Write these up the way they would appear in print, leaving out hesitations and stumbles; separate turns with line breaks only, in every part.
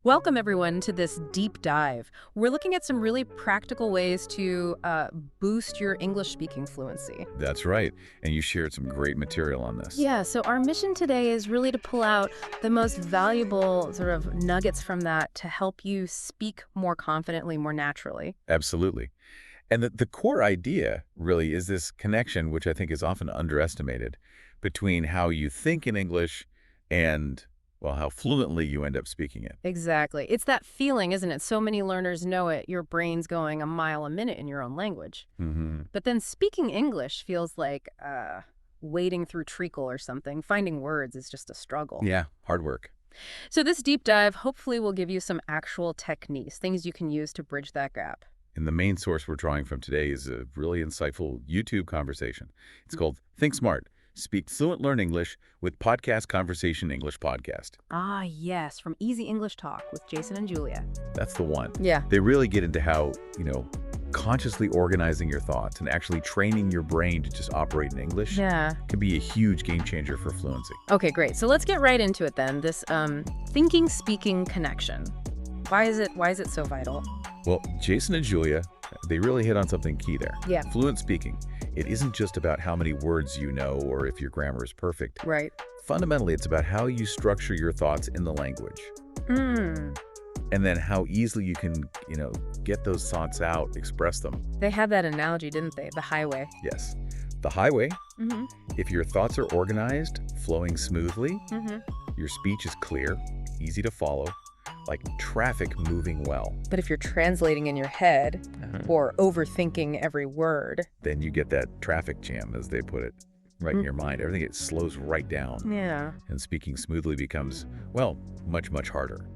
Welcome, everyone, to this deep dive. We're looking at some really practical ways to boost your English speaking fluency.
That's right. And you shared some great material on this.
Yeah, so our mission today is really to pull out the most valuable sort of nuggets from that to help you speak more confidently, more naturally.
Absolutely. And the core idea really is this connection, which I think is often underestimated, between how you think in English and, well, how fluently you end up speaking it.
Exactly. It's that feeling, isn't it? So many learners know it. Your brain's going a mile a minute in your own language. But then speaking English feels like wading through treacle or something. Finding words is just a struggle.
Yeah, hard work.
So this deep dive hopefully will give you some actual techniques, things you can use to bridge that gap.
And the main source we're drawing from today is a really insightful YouTube conversation. It's called Think Smart, Speak Fluent, Learn English with Podcast Conversation English Podcast.
Ah, yes, from Easy English Talk with Jason and Julia.
That's the one.
Yeah.
They really get into how, consciously organizing your thoughts and actually training your brain to just operate in English can be a huge game changer for fluency.
Okay, great. So let's get right into it then. This thinking-speaking connection. Why is it so vital?
Well, Jason and Julia, they really hit on something key there.
Yeah.
Fluent speaking. It isn't just about how many words you know or if your grammar is perfect.
Right.
Fundamentally, it's about how you structure your thoughts in the language. And then how easily you can, get those thoughts out, express them.
They had that analogy, didn't they? The highway.
Yes. The highway, if your thoughts are organized, flowing smoothly, your speech is clear, easy to follow, like traffic moving well.
But if you're translating in your head or overthinking every word,
then you get that traffic jam, as they put it, right in your mind. Everything, it slows right down.
Yeah.
And speaking smoothly becomes, well, much, much harder.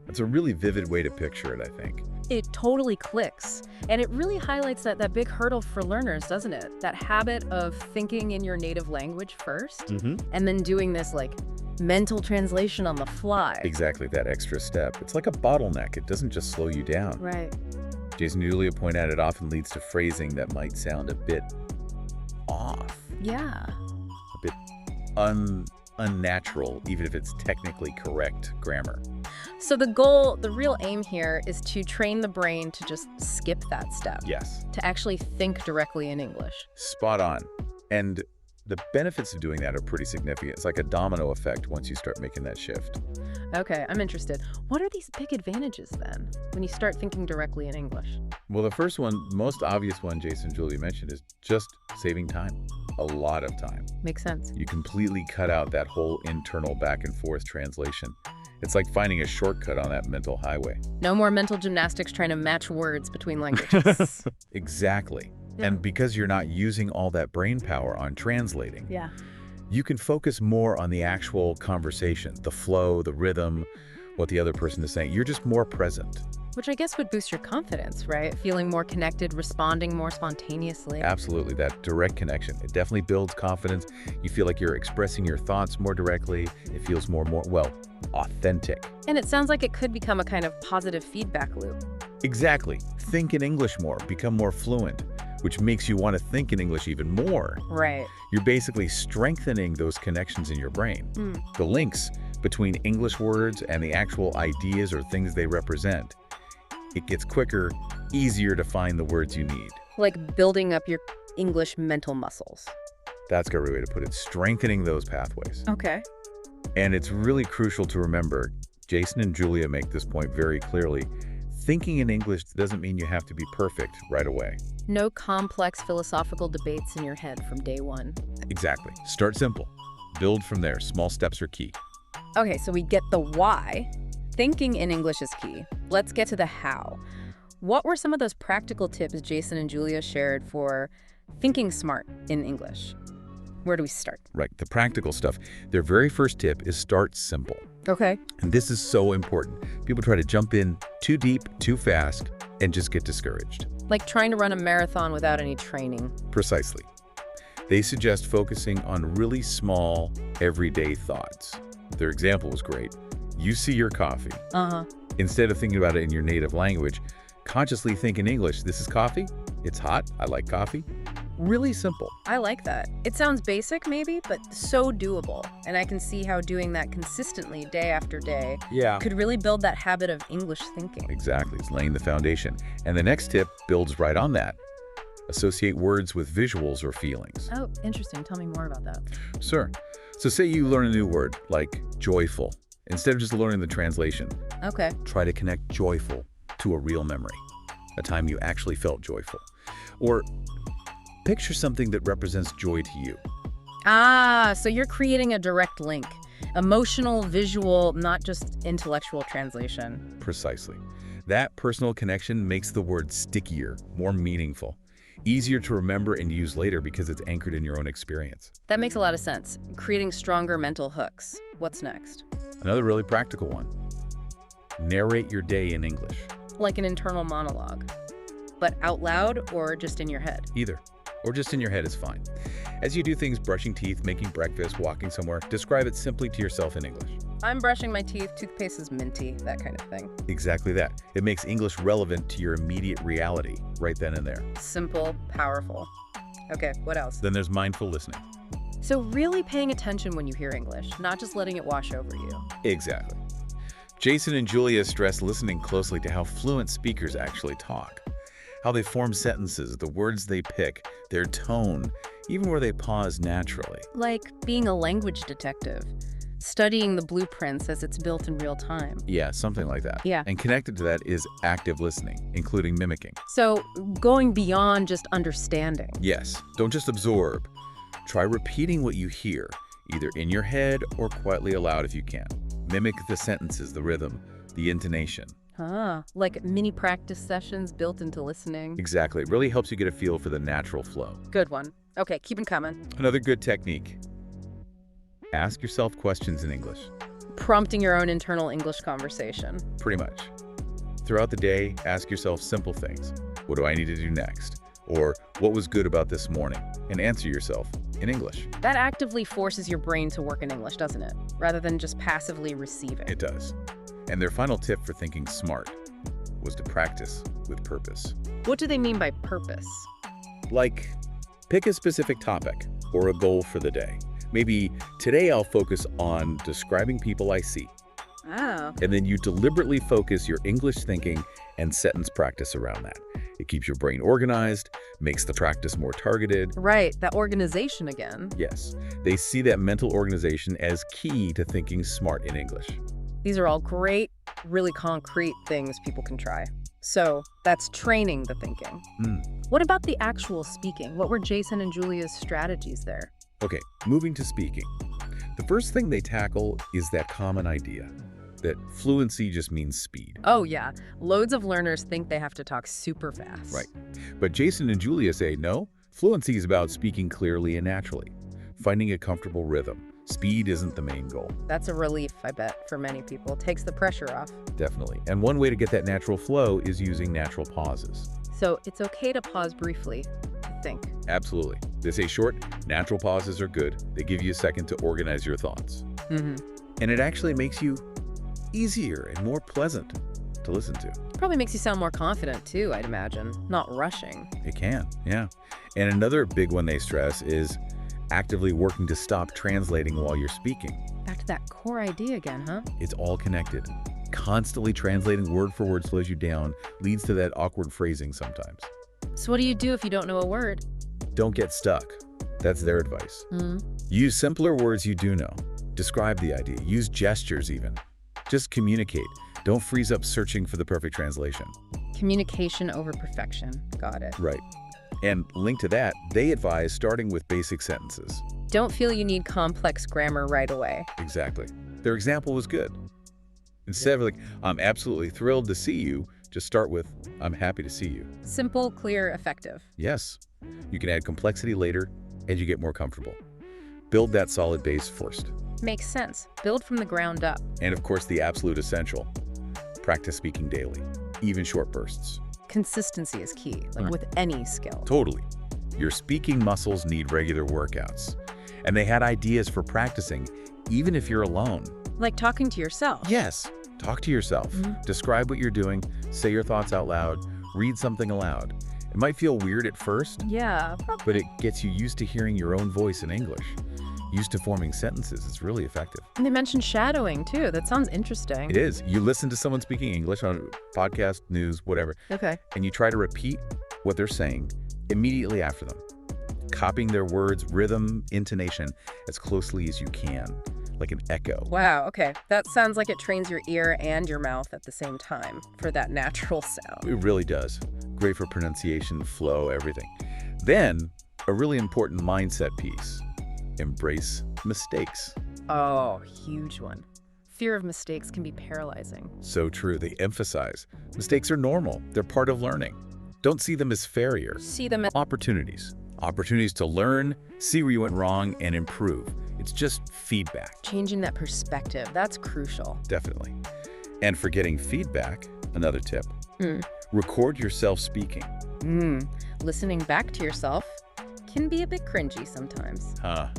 That's a really vivid way to picture it, I think.
It totally clicks. And it really highlights that big hurdle for learners, doesn't it? That habit of thinking in your native language first and then doing this like mental translation on the fly.
Exactly, that extra step. It's like a bottleneck. It doesn't just slow you down.
Right.
Jason and Julia point out it often leads to phrasing that might sound a bit off.
Yeah.
A bit unnatural, even if it's technically correct grammar.
So the goal, the real aim here is to train the brain to just skip that step.
Yes.
To actually think directly in English.
Spot on. And the benefits of doing that are pretty significant. It's like a domino effect once you start making that shift.
Okay, I'm interested. What are these big advantages then when you start thinking directly in English?
Well, the first one, most obvious one Jason and Julia mentioned, is just saving time. A lot of time.
Makes sense.
You completely cut out that whole internal back and forth translation. It's like finding a shortcut on that mental highway.
No more mental gymnastics trying to match words between languages.
Exactly.
Yeah.
And because you're not using all that brain power on translating,
Yeah.
you can focus more on the actual conversation, the flow, the rhythm, what the other person is saying. You're just more present.
Which I guess would boost your confidence, right? Feeling more connected, responding more spontaneously.
Absolutely, that direct connection. It definitely builds confidence. You feel like you're expressing your thoughts more directly. It feels more, authentic.
And it sounds like it could become a kind of positive feedback loop.
Exactly. Think in English more, become more fluent, which makes you want to think in English even more.
Right.
You're basically strengthening those connections in your brain. The links between English words and the actual ideas or things they represent. It gets quicker, easier to find the words you need.
Like building up your English mental muscles.
That's a great way to put it, strengthening those pathways.
Okay.
And it's really crucial to remember, Jason and Julia make this point very clearly, thinking in English doesn't mean you have to be perfect right away.
No complex philosophical debates in your head from day one.
Exactly. Start simple. Build from there. Small steps are key.
Okay, so we get the why. Thinking in English is key. Let's get to the how. What were some of those practical tips Jason and Julia shared for thinking smart in English? Where do we start?
Right, the practical stuff. Their very first tip is start simple.
Okay.
And this is so important. People try to jump in too deep, too fast, and just get discouraged.
Like trying to run a marathon without any training.
Precisely. They suggest focusing on really small, everyday thoughts. Their example was great. You see your coffee. Instead of thinking about it in your native language, consciously think in English. This is coffee. It's hot. I like coffee. Really simple.
I like that. It sounds basic maybe, but so doable. And I can see how doing that consistently day after day
Yeah.
could really build that habit of English thinking.
Exactly. It's laying the foundation. And the next tip builds right on that. Associate words with visuals or feelings.
Oh, interesting. Tell me more about that.
Sure. So say you learn a new word, like joyful. Instead of just learning the translation,
Okay.
try to connect joyful to a real memory, a time you actually felt joyful. Or picture something that represents joy to you.
Ah, so you're creating a direct link. Emotional, visual, not just intellectual translation.
Precisely. That personal connection makes the word stickier, more meaningful, easier to remember and use later because it's anchored in your own experience.
That makes a lot of sense. Creating stronger mental hooks. What's next?
Another really practical one. Narrate your day in English.
Like an internal monologue. But out loud or just in your head?
Either. Or just in your head is fine. As you do things, brushing teeth, making breakfast, walking somewhere, describe it simply to yourself in English.
I'm brushing my teeth, toothpaste is minty, that kind of thing.
Exactly that. It makes English relevant to your immediate reality right then and there.
Simple, powerful. Okay, what else?
Then there's mindful listening.
So really paying attention when you hear English, not just letting it wash over you.
Exactly. Jason and Julia stress listening closely to how fluent speakers actually talk. How they form sentences, the words they pick, their tone, even where they pause naturally.
Like being a language detective, studying the blueprints as it's built in real time.
Yeah, something like that.
Yeah.
And connected to that is active listening, including mimicking.
So going beyond just understanding.
Yes, don't just absorb. Try repeating what you hear, either in your head or quietly aloud if you can. Mimic the sentences, the rhythm, the intonation.
Ah, like mini practice sessions built into listening.
Exactly. It really helps you get a feel for the natural flow.
Good one. Okay, keep them coming.
Another good technique. Ask yourself questions in English.
Prompting your own internal English conversation.
Pretty much. Throughout the day, ask yourself simple things. What do I need to do next? Or what was good about this morning? And answer yourself in English.
That actively forces your brain to work in English, doesn't it? Rather than just passively receiving.
It does. And their final tip for thinking smart was to practice with purpose.
What do they mean by purpose?
Like, pick a specific topic or a goal for the day. Maybe today I'll focus on describing people I see.
Oh.
And then you deliberately focus your English thinking and sentence practice around that. It keeps your brain organized, makes the practice more targeted.
Right, that organization again.
Yes, they see that mental organization as key to thinking smart in English.
These are all great, really concrete things people can try. So that's training the thinking. What about the actual speaking? What were Jason and Julia's strategies there?
Okay, moving to speaking. The first thing they tackle is that common idea that fluency just means speed.
Oh yeah, loads of learners think they have to talk super fast.
Right. But Jason and Julia say, no, fluency is about speaking clearly and naturally, finding a comfortable rhythm. Speed isn't the main goal.
That's a relief, I bet, for many people. Takes the pressure off.
Definitely. And one way to get that natural flow is using natural pauses.
So it's okay to pause briefly to think.
Absolutely. They say short, natural pauses are good. They give you a second to organize your thoughts. And it actually makes you easier and more pleasant to listen to.
Probably makes you sound more confident too, I'd imagine. Not rushing.
It can, yeah. And another big one they stress is actively working to stop translating while you're speaking.
Back to that core idea again, huh?
It's all connected. Constantly translating word for word slows you down, leads to that awkward phrasing sometimes.
So what do you do if you don't know a word?
Don't get stuck. That's their advice. Use simpler words you do know. Describe the idea. Use gestures even. Just communicate. Don't freeze up searching for the perfect translation.
Communication over perfection. Got it.
Right. And linked to that, they advise starting with basic sentences.
Don't feel you need complex grammar right away.
Exactly. Their example was good. Instead of like, I'm absolutely thrilled to see you, just start with, I'm happy to see you.
Simple, clear, effective.
Yes. You can add complexity later as you get more comfortable. Build that solid base first.
Makes sense. Build from the ground up.
And of course, the absolute essential. Practice speaking daily, even short bursts.
Consistency is key, like with any skill.
Totally. Your speaking muscles need regular workouts. And they had ideas for practicing, even if you're alone.
Like talking to yourself.
Yes. Talk to yourself. Describe what you're doing, say your thoughts out loud, read something aloud. It might feel weird at first,
Yeah, probably.
but it gets you used to hearing your own voice in English. Used to forming sentences. It's really effective.
And they mentioned shadowing, too. That sounds interesting.
It is. You listen to someone speaking English on a podcast, news, whatever,
Okay.
and you try to repeat what they're saying immediately after them, copying their words, rhythm, intonation as closely as you can, like an echo.
Wow, okay. That sounds like it trains your ear and your mouth at the same time for that natural sound.
It really does. Great for pronunciation, flow, everything. Then, a really important mindset piece. Embrace mistakes.
Oh, huge one. Fear of mistakes can be paralyzing.
So true. They emphasize mistakes are normal. They're part of learning. Don't see them as failure.
See them as
Opportunities. Opportunities to learn, see where you went wrong, and improve. It's just feedback,
changing that perspective. That's crucial.
definitely. And for getting feedback, another tip.
Mm.
Record yourself speaking.
Listening back to yourself can be a bit cringy sometimes.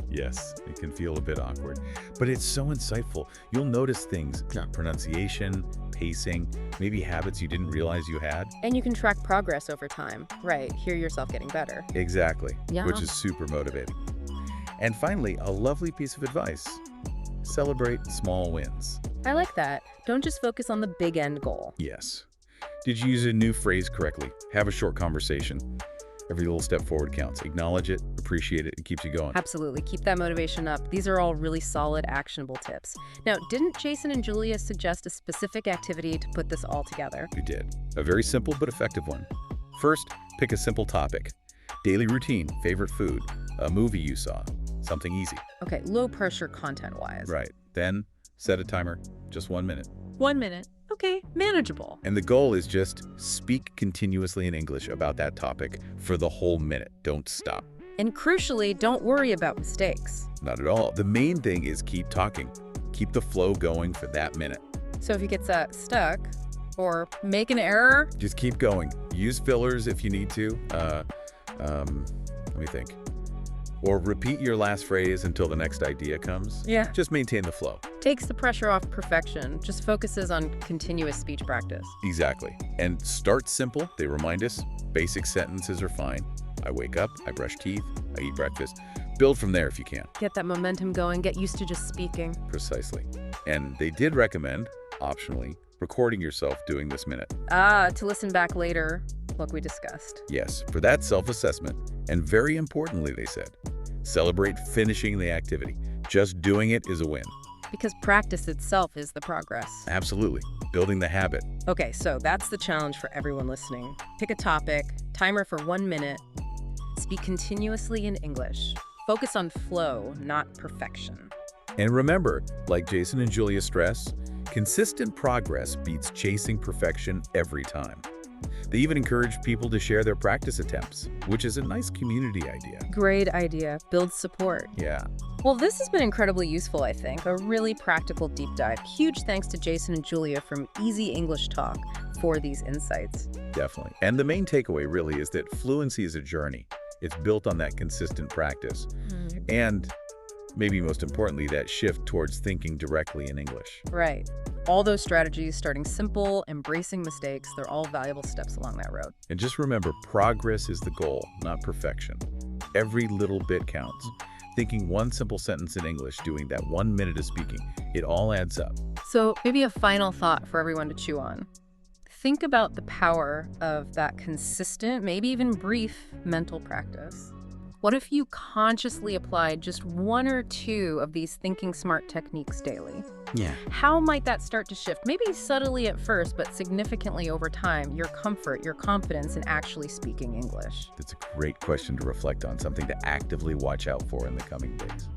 Yes, it can feel a bit awkward, but it's so insightful. You'll notice things, pronunciation, pacing, maybe habits you didn't realize you had.
And you can track progress over time. Right, hear yourself getting better.
Exactly,
Yeah.
which is super motivating. And finally, a lovely piece of advice. Celebrate small wins.
I like that. Don't just focus on the big end goal.
Yes. Did you use a new phrase correctly? Have a short conversation. Every little step forward counts. Acknowledge it, appreciate it, it keeps you going.
Absolutely. Keep that motivation up. These are all really solid, actionable tips. Now, didn't Jason and Julia suggest a specific activity to put this all together?
You did. A very simple but effective one. First, pick a simple topic. Daily routine, favorite food, a movie you saw, something easy.
Okay, low pressure content-wise.
Right. Then, set a timer, just 1 minute.
1 minute. Okay, manageable.
And the goal is just speak continuously in English about that topic for the whole minute. Don't stop.
And crucially, don't worry about mistakes.
Not at all. The main thing is keep talking. Keep the flow going for that minute.
So if you get stuck or make an error,
Just keep going. Use fillers if you need to. Let me think. Or repeat your last phrase until the next idea comes.
Yeah.
Just maintain the flow.
takes the pressure off perfection, just focuses on continuous speech practice.
Exactly. And start simple. They remind us basic sentences are fine. I wake up, I brush teeth, I eat breakfast. Build from there if you can.
Get that momentum going, get used to just speaking.
Precisely. And they did recommend, optionally, recording yourself doing this minute.
To listen back later, like we discussed.
Yes, for that self-assessment. And very importantly, they said, celebrate finishing the activity. Just doing it is a win.
Because practice itself is the progress.
Absolutely. Building the habit.
Okay, so that's the challenge for everyone listening. Pick a topic, timer for 1 minute, speak continuously in English. Focus on flow, not perfection.
And remember, like Jason and Julia stress, consistent progress beats chasing perfection every time. They even encourage people to share their practice attempts, which is a nice community idea.
Great idea. Build support.
Yeah.
Well, this has been incredibly useful, I think. A really practical deep dive. Huge thanks to Jason and Julia from Easy English Talk for these insights.
Definitely. And the main takeaway really is that fluency is a journey. It's built on that consistent practice. And maybe most importantly, that shift towards thinking directly in English.
Right. All those strategies, starting simple, embracing mistakes, they're all valuable steps along that road.
And just remember, progress is the goal, not perfection. Every little bit counts. Thinking one simple sentence in English, doing that 1 minute of speaking, it all adds up.
So maybe a final thought for everyone to chew on. Think about the power of that consistent, maybe even brief mental practice. What if you consciously applied just 1 or 2 of these thinking smart techniques daily?
Yeah.
How might that start to shift? Maybe subtly at first, but significantly over time, your comfort, your confidence in actually speaking English.
That's a great question to reflect on, something to actively watch out for in the coming days.